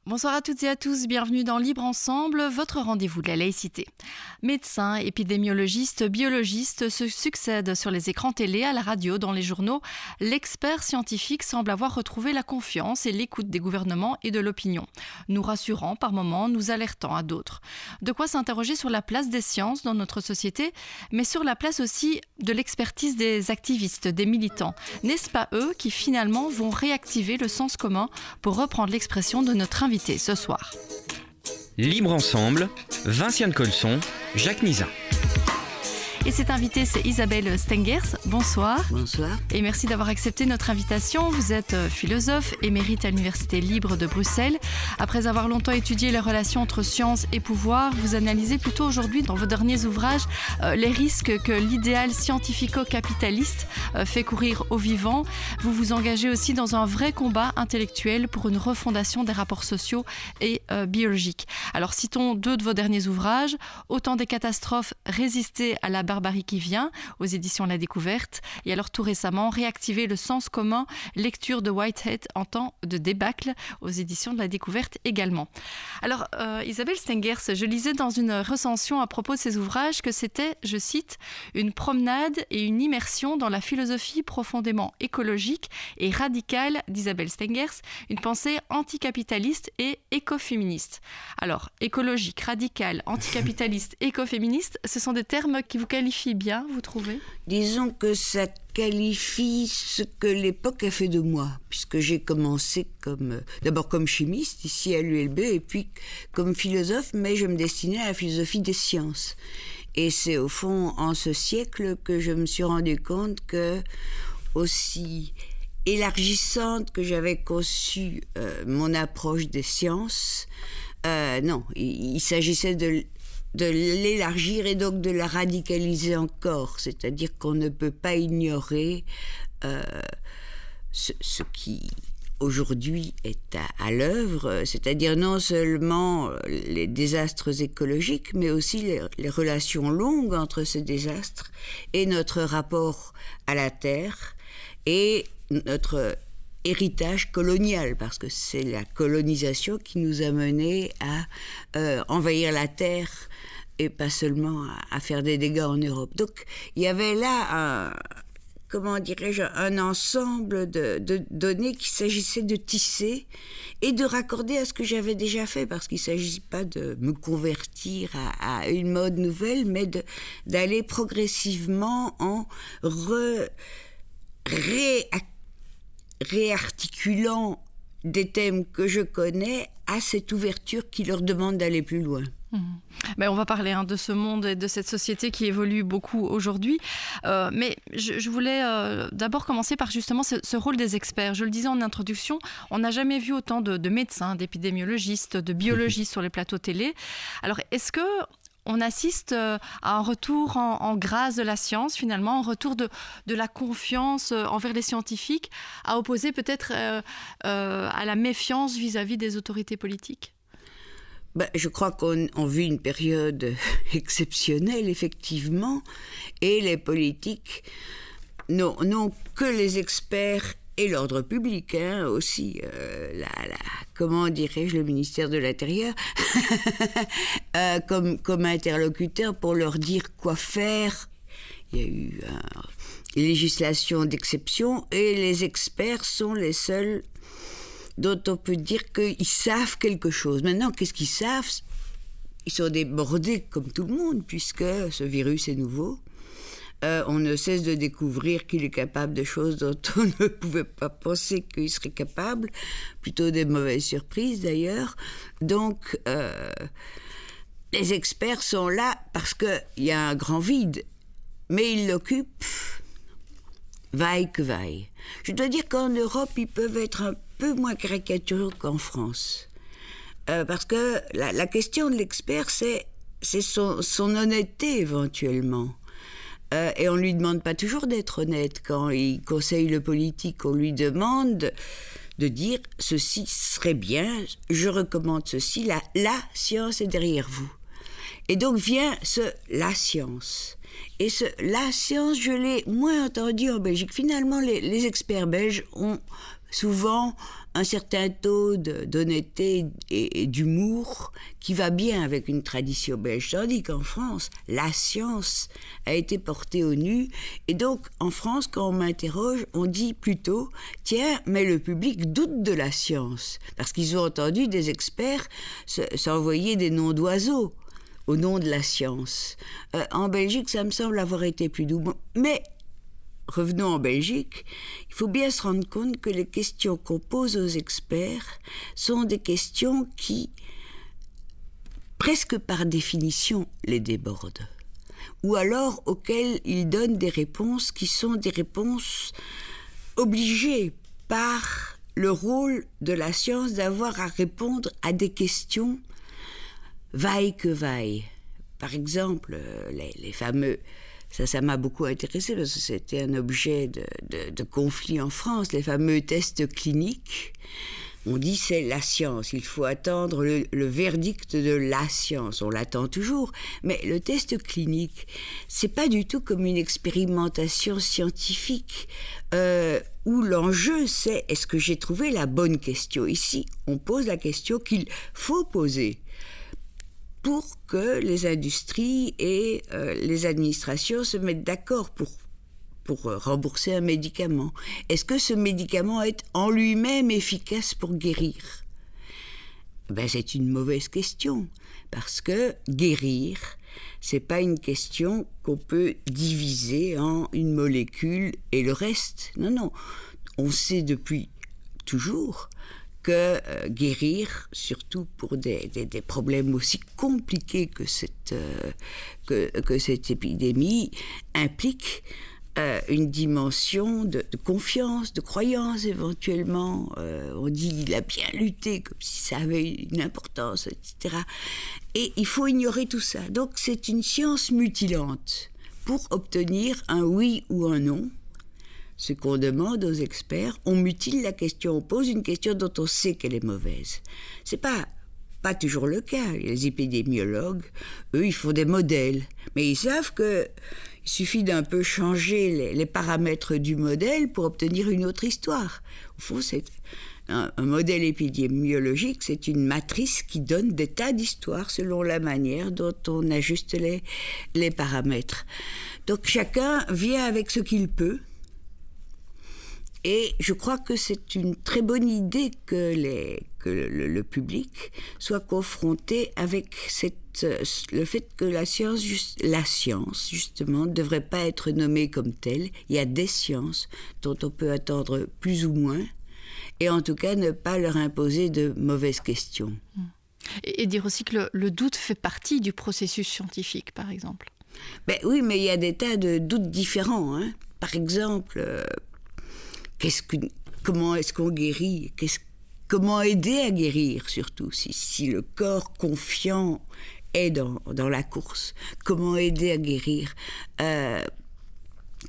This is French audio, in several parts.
Bonsoir à toutes et à tous, bienvenue dans Libre Ensemble, votre rendez-vous de la laïcité. Médecins, épidémiologistes, biologistes se succèdent sur les écrans télé, à la radio, dans les journaux. L'expert scientifique semble avoir retrouvé la confiance et l'écoute des gouvernements et de l'opinion, nous rassurant par moments, nous alertant à d'autres. De quoi s'interroger sur la place des sciences dans notre société, mais sur la place aussi de l'expertise des activistes, des militants. N'est-ce pas eux qui finalement vont réactiver le sens commun, pour reprendre l'expression de notre invité ce soir. Libre Ensemble, Vinciane Colson, Jacques Nizan. Et cette invitée, c'est Isabelle Stengers. Bonsoir. Bonsoir. Et merci d'avoir accepté notre invitation. Vous êtes philosophe, émérite à l'Université libre de Bruxelles. Après avoir longtemps étudié les relations entre science et pouvoir, vous analysez plutôt aujourd'hui, dans vos derniers ouvrages, les risques que l'idéal scientifico-capitaliste fait courir aux vivants. Vous vous engagez aussi dans un vrai combat intellectuel pour une refondation des rapports sociaux et biologiques. Alors, citons deux de vos derniers ouvrages. Autant des catastrophes, résister à la barbarie qui vient, aux éditions La Découverte, et alors tout récemment, Réactiver le sens commun, lecture de Whitehead en temps de débâcle, aux éditions de La Découverte également. Alors, Isabelle Stengers, je lisais dans une recension à propos de ces ouvrages que c'était, je cite, une promenade et une immersion dans la philosophie profondément écologique et radicale d'Isabelle Stengers, une pensée anticapitaliste et écoféministe. Alors, écologique, radicale, anticapitaliste, écoféministe, ce sont des termes qui vous qualifie bien, vous trouvez ? Disons que ça qualifie ce que l'époque a fait de moi, puisque j'ai commencé d'abord comme chimiste ici à l'ULB et puis comme philosophe, mais je me destinais à la philosophie des sciences. Et c'est au fond en ce siècle que je me suis rendu compte que, aussi élargissante que j'avais conçu mon approche des sciences, non, il s'agissait de l'élargir et donc de la radicaliser encore. C'est-à-dire qu'on ne peut pas ignorer ce qui aujourd'hui est à l'œuvre, c'est-à-dire non seulement les désastres écologiques, mais aussi les relations longues entre ces désastres et notre rapport à la Terre et notre héritage colonial, parce que c'est la colonisation qui nous a menés à envahir la Terre et pas seulement à faire des dégâts en Europe. Donc il y avait là un ensemble de données qu'il s'agissait de tisser et de raccorder à ce que j'avais déjà fait, parce qu'il ne s'agit pas de me convertir à une mode nouvelle, mais d'aller progressivement en réarticulant des thèmes que je connais à cette ouverture qui leur demande d'aller plus loin. Ben, on va parler de ce monde et de cette société qui évolue beaucoup aujourd'hui. Mais je voulais d'abord commencer par justement ce rôle des experts. Je le disais en introduction, on n'a jamais vu autant de médecins, d'épidémiologistes, de biologistes sur les plateaux télé. Alors, est-ce que on assiste à un retour en grâce de la science, finalement, un retour de la confiance envers les scientifiques, à opposer peut-être à la méfiance vis-à-vis des autorités politiques ? Je crois qu'on vit une période exceptionnelle, effectivement, et les politiques n'ont que les experts et l'ordre public, aussi, comment dirais-je, le ministère de l'Intérieur, comme interlocuteur pour leur dire quoi faire. Il y a eu une législation d'exception et les experts sont les seuls dont on peut dire qu'ils savent quelque chose. Maintenant, qu'est-ce qu'ils savent ? Ils sont débordés comme tout le monde, puisque ce virus est nouveau. On ne cesse de découvrir qu'il est capable de choses dont on ne pouvait pas penser qu'il serait capable, plutôt des mauvaises surprises d'ailleurs. Donc, les experts sont là parce qu'il y a un grand vide, mais ils l'occupent vaille que vaille. Je dois dire qu'en Europe, ils peuvent être un peu moins caricaturaux qu'en France. Parce que la question de l'expert, c'est son honnêteté éventuellement. Et on ne lui demande pas toujours d'être honnête. Quand il conseille le politique, on lui demande de dire « ceci serait bien, je recommande ceci, la science est derrière vous ». Et donc vient la science. Et la science, je l'ai moins entendu en Belgique. Finalement, les experts belges ont souvent un certain taux d'honnêteté et d'humour qui va bien avec une tradition belge, tandis qu'en France, la science a été portée au nu, et donc en France, quand on m'interroge, on dit plutôt « Tiens, mais le public doute de la science », parce qu'ils ont entendu des experts s'envoyer des noms d'oiseaux au nom de la science. En Belgique, ça me semble avoir été plus doux, mais... Revenons en Belgique, il faut bien se rendre compte que les questions qu'on pose aux experts sont des questions qui, presque par définition, les débordent. Ou alors auxquelles ils donnent des réponses qui sont des réponses obligées par le rôle de la science d'avoir à répondre à des questions vaille que vaille. Par exemple, les fameux... Ça m'a beaucoup intéressé parce que c'était un objet de conflit en France. Les fameux tests cliniques, on dit c'est la science. Il faut attendre le verdict de la science. On l'attend toujours. Mais le test clinique, c'est pas du tout comme une expérimentation scientifique où l'enjeu c'est est-ce que j'ai trouvé la bonne question. Ici, on pose la question qu'il faut poser pour que les industries et les administrations se mettent d'accord pour rembourser un médicament. Est-ce que ce médicament est en lui-même efficace pour guérir ? Ben, c'est une mauvaise question, parce que guérir, c'est pas une question qu'on peut diviser en une molécule et le reste. Non, non. On sait depuis toujours que guérir, surtout pour des problèmes aussi compliqués que cette épidémie, implique une dimension de confiance, de croyance éventuellement. On dit il a bien lutté, comme si ça avait une importance, etc. Et il faut ignorer tout ça. Donc c'est une science mutilante pour obtenir un oui ou un non. Ce qu'on demande aux experts, on mutile la question, on pose une question dont on sait qu'elle est mauvaise. C'est pas toujours le cas. Les épidémiologues, eux, ils font des modèles. Mais ils savent qu'il suffit d'un peu changer les paramètres du modèle pour obtenir une autre histoire. Au fond, c'est un modèle épidémiologique, c'est une matrice qui donne des tas d'histoires selon la manière dont on ajuste les paramètres. Donc chacun vient avec ce qu'il peut. Et je crois que c'est une très bonne idée que le public soit confronté avec le fait que la science, justement, ne devrait pas être nommée comme telle. Il y a des sciences dont on peut attendre plus ou moins, et en tout cas ne pas leur imposer de mauvaises questions. Et dire aussi que le doute fait partie du processus scientifique, par exemple. Ben oui, mais il y a des tas de doutes différents. Hein. Par exemple... comment est-ce qu'on guérit ? Comment aider à guérir, surtout, si le corps confiant est dans la course ? Comment aider à guérir ?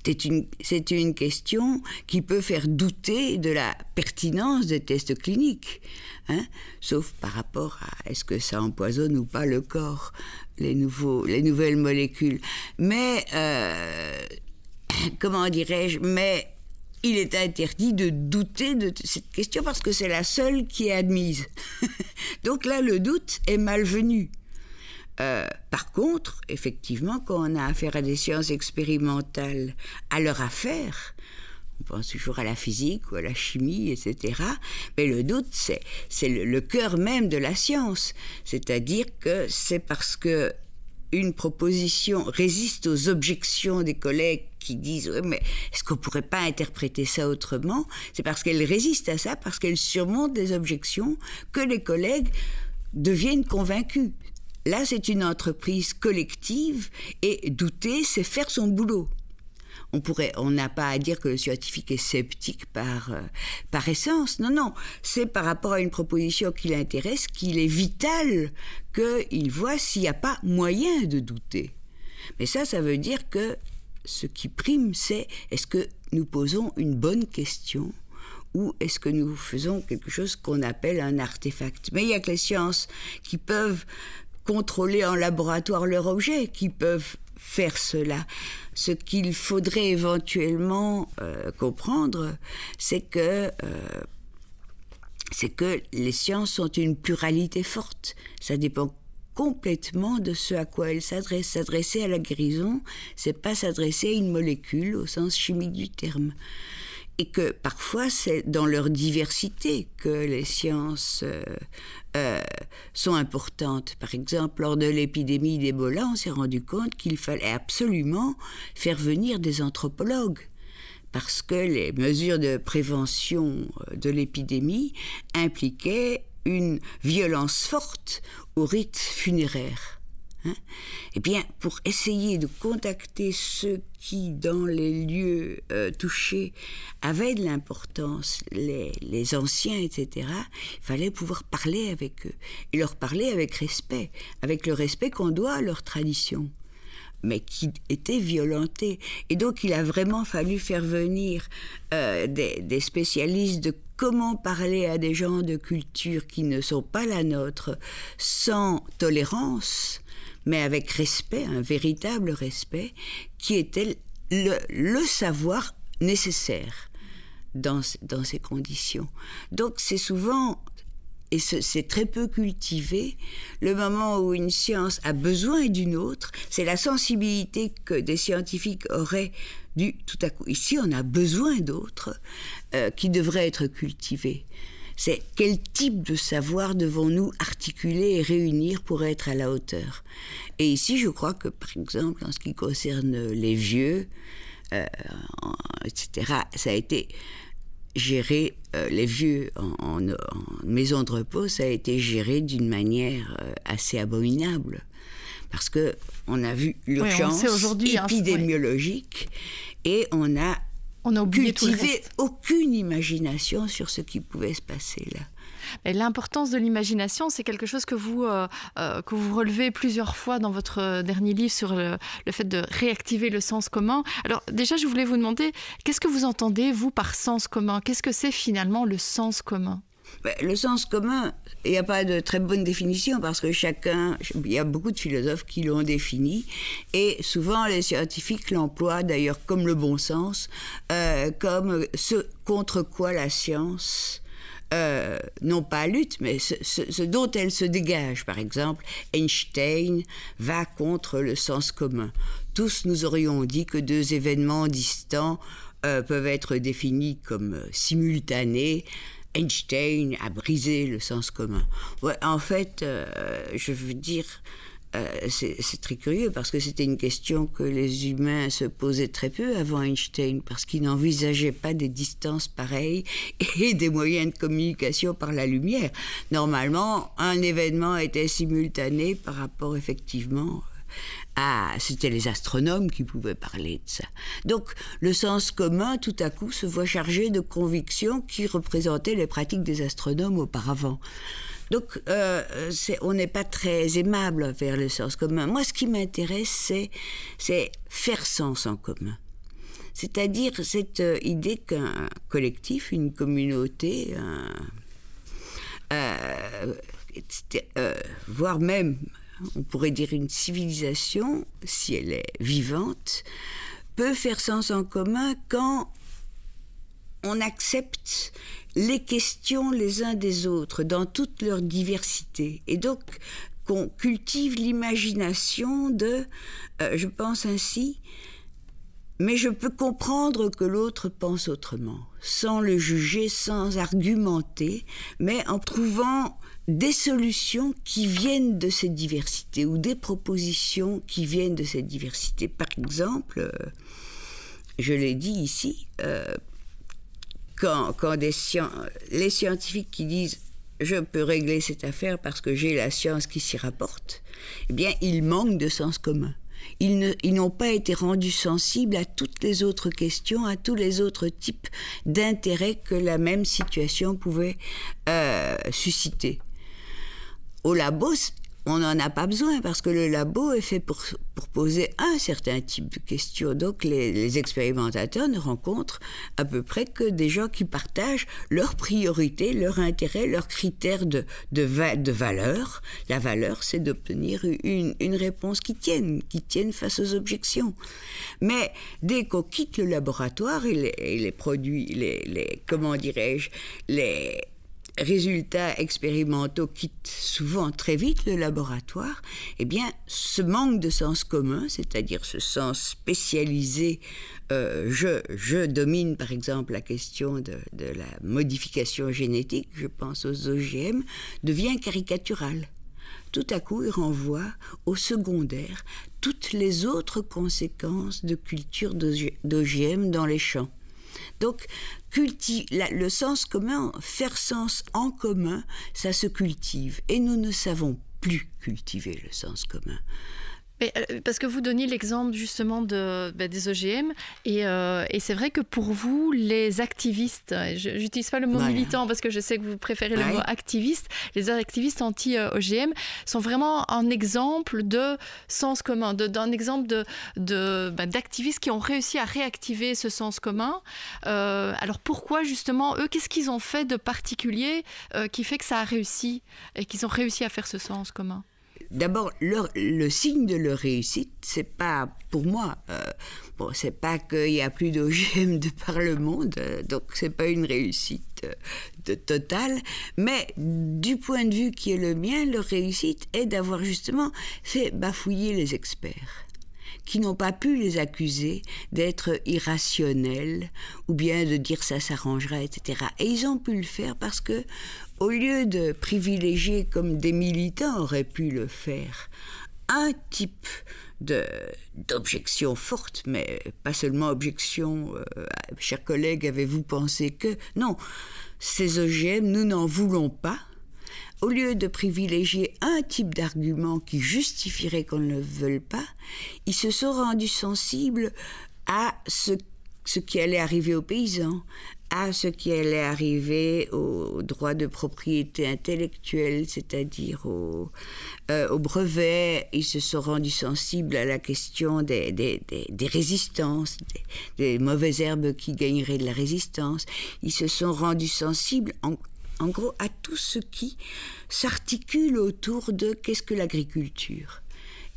C'est une question qui peut faire douter de la pertinence des tests cliniques, hein ? Sauf par rapport à est-ce que ça empoisonne ou pas le corps, les nouvelles molécules. Mais, comment dirais-je, il est interdit de douter de cette question parce que c'est la seule qui est admise. Donc là, le doute est malvenu. Par contre, effectivement, quand on a affaire à des sciences expérimentales à leur affaire, on pense toujours à la physique ou à la chimie, etc. Mais le doute, c'est le cœur même de la science. C'est-à-dire que c'est parce que une proposition résiste aux objections des collègues qui disent « mais est-ce qu'on ne pourrait pas interpréter ça autrement ?» C'est parce qu'elle résiste à ça, parce qu'elle surmonte des objections, que les collègues deviennent convaincus. Là, c'est une entreprise collective et douter, c'est faire son boulot. On n'a pas à dire que le scientifique est sceptique par essence. Non, non. C'est par rapport à une proposition qui l'intéresse qu'il est vital qu'il voit s'il n'y a pas moyen de douter. Mais ça veut dire que ce qui prime, c'est est-ce que nous posons une bonne question ou est-ce que nous faisons quelque chose qu'on appelle un artefact. Mais il n'y a que les sciences qui peuvent contrôler en laboratoire leur objet, qui peuvent faire cela. Ce qu'il faudrait éventuellement comprendre, c'est que c'est que les sciences sont une pluralité forte. Ça dépend complètement de ce à quoi elles s'adressent. S'adresser à la guérison, c'est pas s'adresser à une molécule au sens chimique du terme. Et que parfois, c'est dans leur diversité que les sciences sont importantes. Par exemple, lors de l'épidémie d'Ebola, on s'est rendu compte qu'il fallait absolument faire venir des anthropologues, parce que les mesures de prévention de l'épidémie impliquaient une violence forte au rite funéraire. Eh bien, pour essayer de contacter ceux qui, dans les lieux touchés, avaient de l'importance, les anciens, etc., il fallait pouvoir parler avec eux, et leur parler avec respect, avec le respect qu'on doit à leur tradition, mais qui était violentée. Et donc, il a vraiment fallu faire venir des spécialistes de comment parler à des gens de culture qui ne sont pas la nôtre, sans tolérance, mais avec respect, un véritable respect, qui était le savoir nécessaire dans ces conditions. Donc c'est souvent, et c'est très peu cultivé, le moment où une science a besoin d'une autre, c'est la sensibilité que des scientifiques auraient dû, tout à coup, ici on a besoin d'autres, qui devraient être cultivés. C'est quel type de savoir devons-nous articuler et réunir pour être à la hauteur. Et ici, je crois que, par exemple, en ce qui concerne les vieux, etc., ça a été géré, les vieux en maison de repos, ça a été géré d'une manière assez abominable. Parce qu'on a vu l'urgence épidémiologique et on a cultivé aucune imagination sur ce qui pouvait se passer là. Et l'importance de l'imagination, c'est quelque chose que vous relevez plusieurs fois dans votre dernier livre sur le fait de réactiver le sens commun. Alors déjà, je voulais vous demander, qu'est-ce que vous entendez, vous, par sens commun ? Qu'est-ce que c'est finalement le sens commun ? Le sens commun, il n'y a pas de très bonne définition parce que il y a beaucoup de philosophes qui l'ont défini et souvent les scientifiques l'emploient d'ailleurs comme le bon sens, comme ce contre quoi la science, non pas lutte, mais ce dont elle se dégage. Par exemple, Einstein va contre le sens commun. Tous nous aurions dit que deux événements distants peuvent être définis comme simultanés. Einstein a brisé le sens commun. Ouais, en fait, je veux dire, c'est très curieux parce que c'était une question que les humains se posaient très peu avant Einstein parce qu'ils n'envisageaient pas des distances pareilles et des moyens de communication par la lumière. Normalement, un événement était simultané par rapport effectivement c'était les astronomes qui pouvaient parler de ça. Donc, le sens commun, tout à coup, se voit chargé de convictions qui représentaient les pratiques des astronomes auparavant. Donc, on n'est pas très aimable vers le sens commun. Moi, ce qui m'intéresse, c'est faire sens en commun. C'est-à-dire cette idée qu'un collectif, une communauté, voire même on pourrait dire une civilisation, si elle est vivante, peut faire sens en commun quand on accepte les questions les uns des autres dans toute leur diversité. Et donc, qu'on cultive l'imagination je pense ainsi, mais je peux comprendre que l'autre pense autrement, sans le juger, sans argumenter, mais en trouvant des solutions qui viennent de cette diversité ou des propositions qui viennent de cette diversité. Par exemple, je l'ai dit ici, quand les scientifiques qui disent « je peux régler cette affaire parce que j'ai la science qui s'y rapporte », eh bien, ils manquent de sens commun. Ils n'ont pas été rendus sensibles à toutes les autres questions, à tous les autres types d'intérêts que la même situation pouvait susciter. Au labo, on n'en a pas besoin parce que le labo est fait pour poser un certain type de questions. Donc les expérimentateurs ne rencontrent à peu près que des gens qui partagent leurs priorités, leurs intérêts, leurs critères de valeur. La valeur, c'est d'obtenir une réponse qui tienne face aux objections. Mais dès qu'on quitte le laboratoire et les produits, comment dirais-je, résultats expérimentaux quittent souvent très vite le laboratoire, eh bien, ce manque de sens commun, c'est-à-dire ce sens spécialisé, je domine par exemple la question de la modification génétique, je pense aux OGM, devient caricatural. Tout à coup, il renvoie au secondaire toutes les autres conséquences de culture d'OGM dans les champs. Donc, le sens commun, faire sens en commun, ça se cultive. Et nous ne savons plus cultiver le sens commun. Mais, parce que vous donniez l'exemple justement des OGM et c'est vrai que pour vous, les activistes, je n'utilise pas le mot militant parce que je sais que vous préférez le mot activiste, les activistes anti-OGM sont vraiment un exemple de sens commun, d'un exemple d'activistes qui ont réussi à réactiver ce sens commun. Alors pourquoi justement, eux, qu'est-ce qu'ils ont fait de particulier qui fait que ça a réussi et qu'ils ont réussi à faire ce sens commun ? D'abord, le signe de leur réussite, c'est pas, pour moi, c'est pas qu'il y a plus d'OGM de par le monde, donc c'est pas une réussite totale, mais du point de vue qui est le mien, leur réussite est d'avoir justement fait bafouiller les experts, qui n'ont pas pu les accuser d'être irrationnels ou bien de dire ça s'arrangera, etc. Et ils ont pu le faire parce que, au lieu de privilégier, comme des militants auraient pu le faire, un type d'objection forte, mais pas seulement objection, chers collègues, avez-vous pensé que... Non, ces OGM, nous n'en voulons pas. Au lieu de privilégier un type d'argument qui justifierait qu'on ne le veuille pas, ils se sont rendus sensibles à ce qui allait arriver aux paysans, à ce qui allait arriver aux droits de propriété intellectuelle, c'est-à-dire aux brevets. Ils se sont rendus sensibles à la question des résistances, des mauvaises herbes qui gagneraient de la résistance. Ils se sont rendus sensibles en gros, à tout ce qui s'articule autour de qu'est-ce que l'agriculture.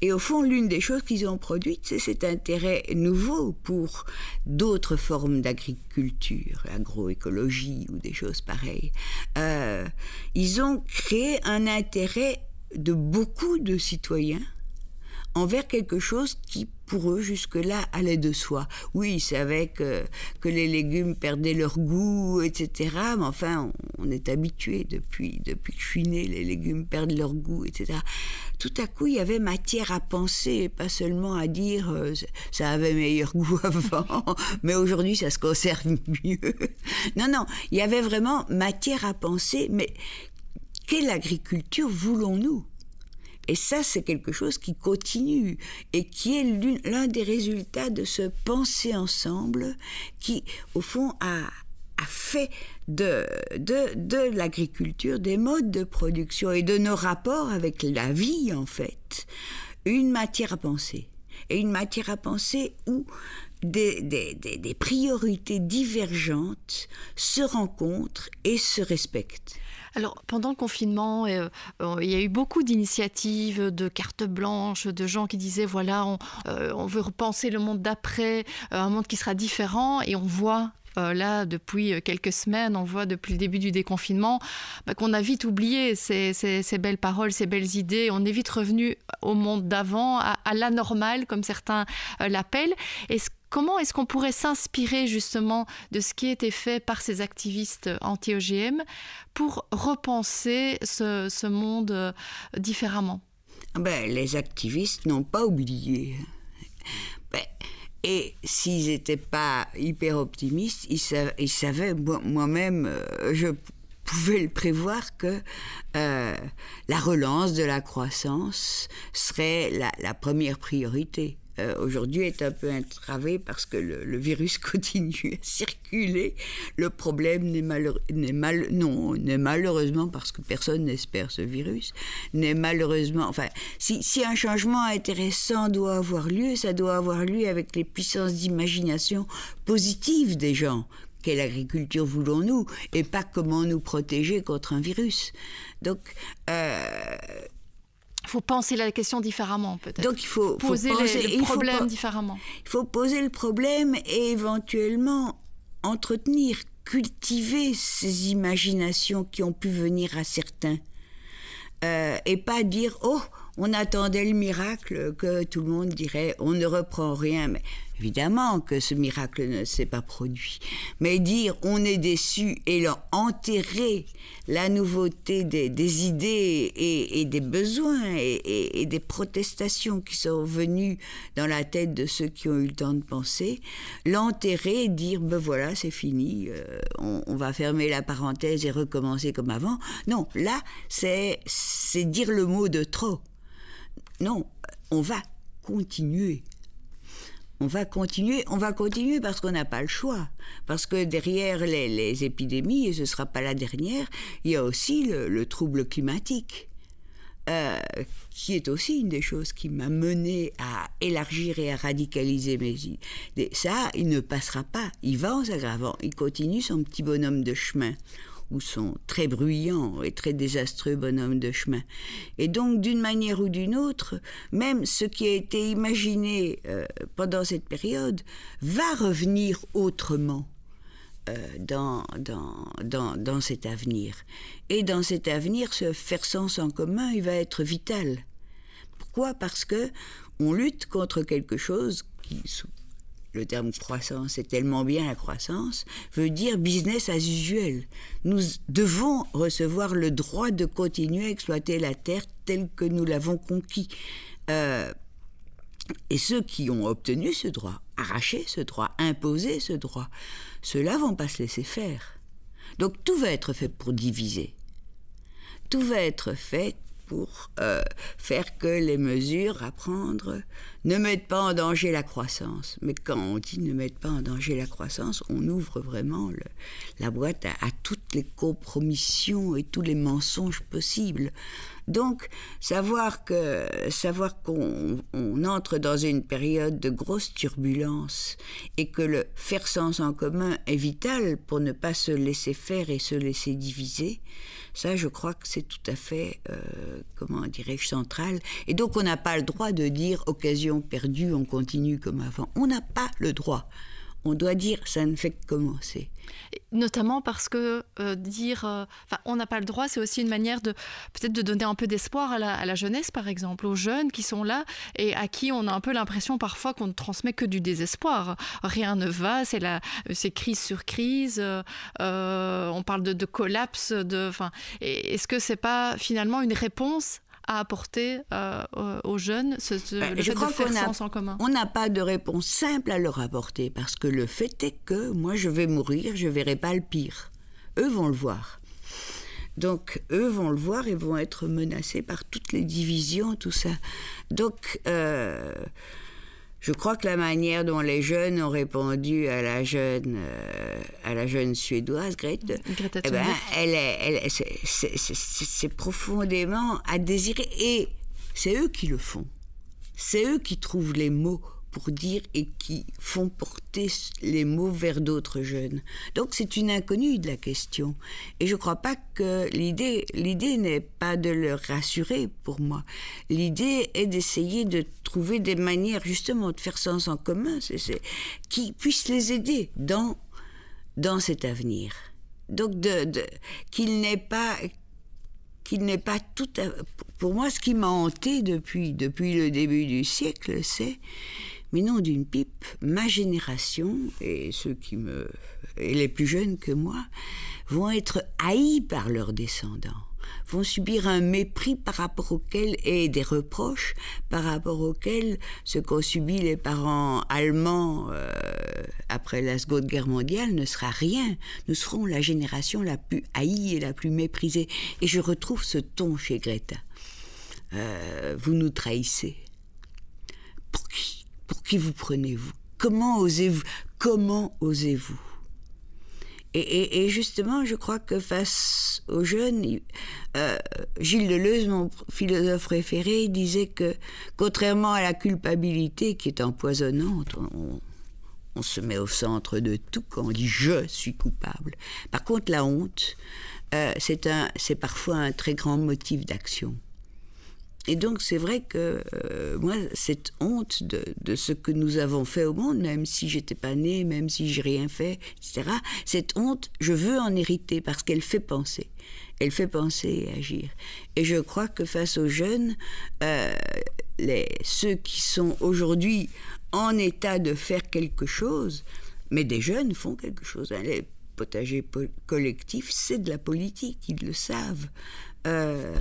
Et au fond, l'une des choses qu'ils ont produites, c'est cet intérêt nouveau pour d'autres formes d'agriculture, l'agroécologie ou des choses pareilles. Ils ont créé un intérêt de beaucoup de citoyens envers quelque chose qui, pour eux, jusque-là, allait de soi. Oui, ils savaient que les légumes perdaient leur goût, etc. Mais enfin, on est habitué depuis que je suis née, les légumes perdent leur goût, etc. Tout à coup, il y avait matière à penser, et pas seulement à dire ça avait meilleur goût avant, mais aujourd'hui, ça se conserve mieux. Non, il y avait vraiment matière à penser, mais quelle agriculture voulons-nous ? Et ça, c'est quelque chose qui continue et qui est l'un des résultats de ce penser ensemble qui, au fond, a fait de l'agriculture, des modes de production et de nos rapports avec la vie, en fait, une matière à penser. Et une matière à penser où des priorités divergentes se rencontrent et se respectent. Alors, pendant le confinement, il y a eu beaucoup d'initiatives, de cartes blanches, de gens qui disaient, voilà, on veut repenser le monde d'après, un monde qui sera différent, et on voit... là, depuis quelques semaines, on voit depuis le début du déconfinement qu'on a vite oublié ces belles paroles, ces belles idées. On est vite revenu au monde d'avant, à l'anormal, comme certains l'appellent. Comment est-ce qu'on pourrait s'inspirer justement de ce qui a été fait par ces activistes anti-OGM pour repenser ce monde différemment ? Les activistes n'ont pas oublié. Et s'ils n'étaient pas hyper optimistes, ils savaient, moi-même, je pouvais le prévoir que la relance de la croissance serait la première priorité. Aujourd'hui est un peu entravé parce que le virus continue à circuler. Le problème n'est malheureusement, parce que personne n'espère ce virus, n'est malheureusement... Enfin, si un changement intéressant doit avoir lieu, ça doit avoir lieu avec les puissances d'imagination positive des gens. Quelle agriculture voulons-nous ? Et pas comment nous protéger contre un virus. Donc... Il faut penser la question différemment, peut-être. Donc, il faut poser le problème différemment. Il faut poser le problème et éventuellement entretenir cultiver ces imaginations qui ont pu venir à certains. Et pas dire « Oh, on attendait le miracle », que tout le monde dirait « On ne reprend rien ». Mais évidemment que ce miracle ne s'est pas produit. Mais dire « On est déçu » et leur enterrer la nouveauté des idées et des besoins et des protestations qui sont venues dans la tête de ceux qui ont eu le temps de penser, l'enterrer et dire ben voilà, c'est fini, on va fermer la parenthèse et recommencer comme avant. Non, là, c'est dire le mot de trop. Non, on va continuer. On va continuer parce qu'on n'a pas le choix. Parce que derrière les épidémies, et ce ne sera pas la dernière, il y a aussi le trouble climatique, qui est aussi une des choses qui m'a menée à élargir et à radicaliser mes idées. Ça, il ne passera pas. Il va en s'aggravant. Il continue son petit bonhomme de chemin, ou son très bruyant et très désastreux bonhomme de chemin. Et donc, d'une manière ou d'une autre, même ce qui a été imaginé pendant cette période va revenir autrement dans cet avenir. Et dans cet avenir, ce faire sens en commun, il va être vital. Pourquoi ? Parce que on lutte contre quelque chose qui... Le terme croissance est tellement bien la croissance, veut dire business as usual. Nous devons recevoir le droit de continuer à exploiter la terre telle que nous l'avons conquis. Et ceux qui ont obtenu ce droit, arraché ce droit, imposé ce droit, ceux-là vont pas se laisser faire. Donc tout va être fait pour diviser. Tout va être fait pour faire que les mesures à prendre ne mettent pas en danger la croissance. Mais quand on dit ne mettent pas en danger la croissance, on ouvre vraiment la boîte à toutes les compromissions et tous les mensonges possibles. Donc, savoir qu'on entre dans une période de grosse turbulence et que le faire sens en commun est vital pour ne pas se laisser faire et se laisser diviser, ça, je crois que c'est tout à fait, central. Et donc, on n'a pas le droit de dire « occasion perdue, on continue comme avant ». On n'a pas le droit. On doit dire « ça ne fait que commencer ». Notamment parce que on n'a pas le droit, c'est aussi une manière peut-être de donner un peu d'espoir à la jeunesse, par exemple, aux jeunes qui sont là et à qui on a un peu l'impression parfois qu'on ne transmet que du désespoir. Rien ne va, c'est crise sur crise, on parle de collapse, est-ce que c'est pas finalement une réponse à apporter aux jeunes, le fait de faire sens en commun? On n'a pas de réponse simple à leur apporter, parce que le fait est que moi je vais mourir, je ne verrai pas le pire. Eux vont le voir. Donc eux vont le voir et vont être menacés par toutes les divisions, tout ça. Donc je crois que la manière dont les jeunes ont répondu à la jeune suédoise, Greta Thunberg, c'est profondément à désirer. Et c'est eux qui le font. C'est eux qui trouvent les mots pour dire et qui font porter les mots vers d'autres jeunes. Donc c'est une inconnue de la question. Et je ne crois pas que l'idée n'est pas de leur rassurer pour moi. L'idée est d'essayer de trouver des manières justement de faire sens en commun, qui puissent les aider dans cet avenir. Donc qu'il n'ait pas tout à... Pour moi, ce qui m'a hanté depuis le début du siècle, c'est... Mais non, d'une pipe, ma génération, et et les plus jeunes que moi, vont être haïs par leurs descendants, vont subir un mépris par rapport auquel, et des reproches par rapport auxquels ce qu'ont subi les parents allemands après la Seconde Guerre mondiale ne sera rien. Nous serons la génération la plus haïe et la plus méprisée. Et je retrouve ce ton chez Greta. Vous nous trahissez. Pour qui vous prenez-vous ? Comment osez-vous ? Comment osez-vous ? Et justement, je crois que face aux jeunes, Gilles Deleuze, mon philosophe préféré, disait que, contrairement à la culpabilité qui est empoisonnante, on se met au centre de tout quand on dit « je suis coupable ». Par contre, la honte, c'est parfois un très grand motif d'action. Et donc c'est vrai que moi, cette honte de ce que nous avons fait au monde, même si j'étais pas née, même si j'ai rien fait, etc., cette honte, je veux en hériter parce qu'elle fait penser. Elle fait penser et agir. Et je crois que face aux jeunes, ceux qui sont aujourd'hui en état de faire quelque chose, mais des jeunes font quelque chose. Les potagers collectifs, c'est de la politique, ils le savent.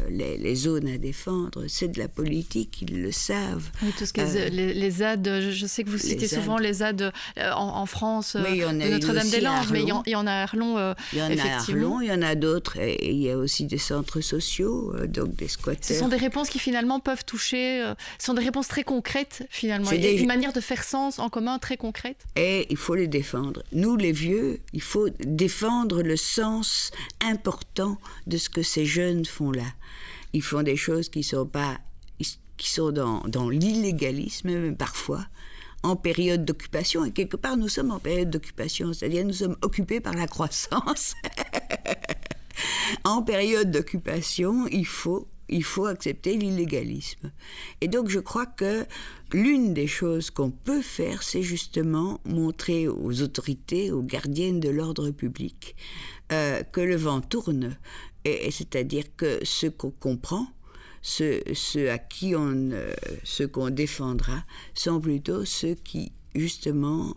Les zones à défendre, c'est de la politique, ils le savent. Oui, tout ce qui est les ZAD, je sais que vous citez souvent les ZAD en France, de Notre-Dame-des-Landes, mais il y en a à Arlon, il y en a à Arlon, il y en a d'autres, et il y a aussi des centres sociaux, donc des squatteurs. Ce sont des réponses qui finalement peuvent toucher, ce sont des réponses très concrètes finalement, il y a une manière de faire sens en commun très concrète. Et il faut les défendre. Nous, les vieux, il faut défendre le sens important de ce que ces jeunes font là. Ils font des choses qui sont dans l'illégalisme, même parfois, en période d'occupation. Et quelque part, nous sommes en période d'occupation, c'est-à-dire nous sommes occupés par la croissance. En période d'occupation, il faut accepter l'illégalisme. Et donc, je crois que l'une des choses qu'on peut faire, c'est justement montrer aux autorités, aux gardiennes de l'ordre public, que le vent tourne. Et c'est-à-dire que ce qu'on comprend, ceux qu'on défendra, sont plutôt ceux qui, justement,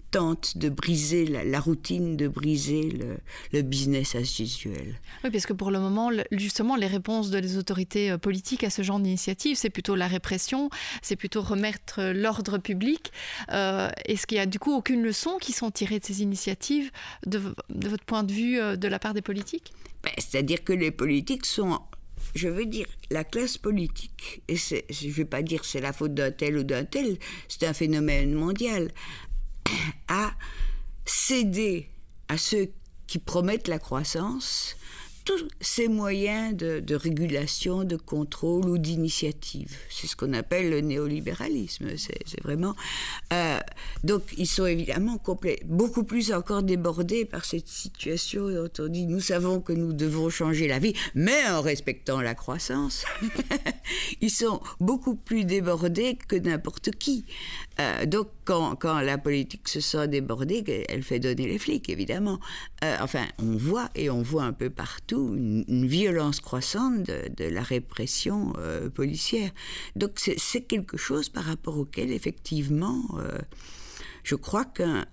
tentent de briser la routine, de briser le business as usual. Oui, parce que pour le moment, justement, les réponses des autorités politiques à ce genre d'initiative, c'est plutôt la répression, c'est plutôt remettre l'ordre public. Est-ce qu'il y a du coup aucune leçon qui sont tirées de ces initiatives, de votre point de vue, de la part des politiques ? C'est-à-dire que les politiques sont... Je veux dire, la classe politique, et je ne vais pas dire que c'est la faute d'un tel ou d'un tel, c'est un phénomène mondial, a cédé à ceux qui promettent la croissance tous ces moyens de régulation, de contrôle ou d'initiative. C'est ce qu'on appelle le néolibéralisme. C'est vraiment... donc, ils sont évidemment beaucoup plus encore débordés par cette situation dont on dit « nous savons que nous devons changer la vie, mais en respectant la croissance ». Ils sont beaucoup plus débordés que n'importe qui. Donc, quand la politique se sent débordée, elle fait donner les flics, évidemment. Enfin, on voit un peu partout une violence croissante de la répression policière. Donc, c'est quelque chose par rapport auquel, effectivement, je crois qu'un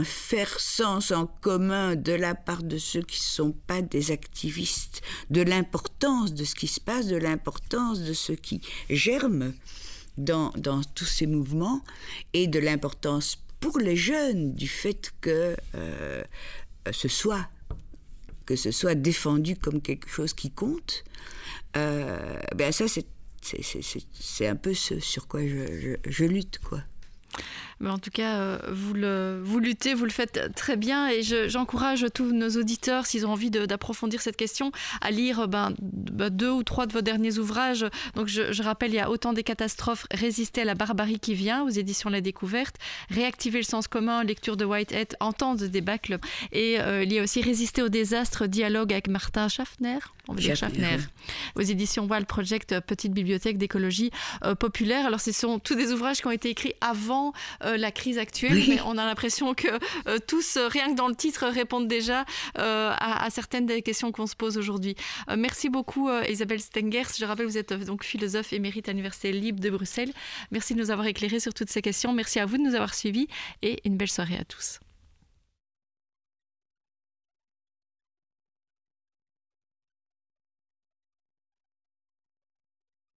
faire sens en commun de la part de ceux qui ne sont pas des activistes, de l'importance de ce qui se passe, de l'importance de ce qui germe dans tous ces mouvements, et de l'importance pour les jeunes du fait que ce soit défendu comme quelque chose qui compte, ça c'est un peu ce sur quoi je lutte, quoi. Mais en tout cas, vous luttez, vous le faites très bien, et j'encourage tous nos auditeurs, s'ils ont envie d'approfondir cette question, à lire 2 ou 3 de vos derniers ouvrages. Donc je rappelle, il y a Autant des catastrophes, Résister à la barbarie qui vient, aux éditions La Découverte, Réactiver le sens commun, lecture de Whitehead, En temps de débâcle, et il y a aussi Résister au désastre, dialogue avec Martin Schaffner, aux éditions Wild Project, Petite bibliothèque d'écologie populaire. Alors ce sont tous des ouvrages qui ont été écrits avant la crise actuelle, oui. Mais on a l'impression que tous, rien que dans le titre, répondent déjà à certaines des questions qu'on se pose aujourd'hui. Merci beaucoup Isabelle Stengers. Je rappelle, vous êtes donc philosophe émérite à l'Université libre de Bruxelles. Merci de nous avoir éclairés sur toutes ces questions. Merci à vous de nous avoir suivis et une belle soirée à tous.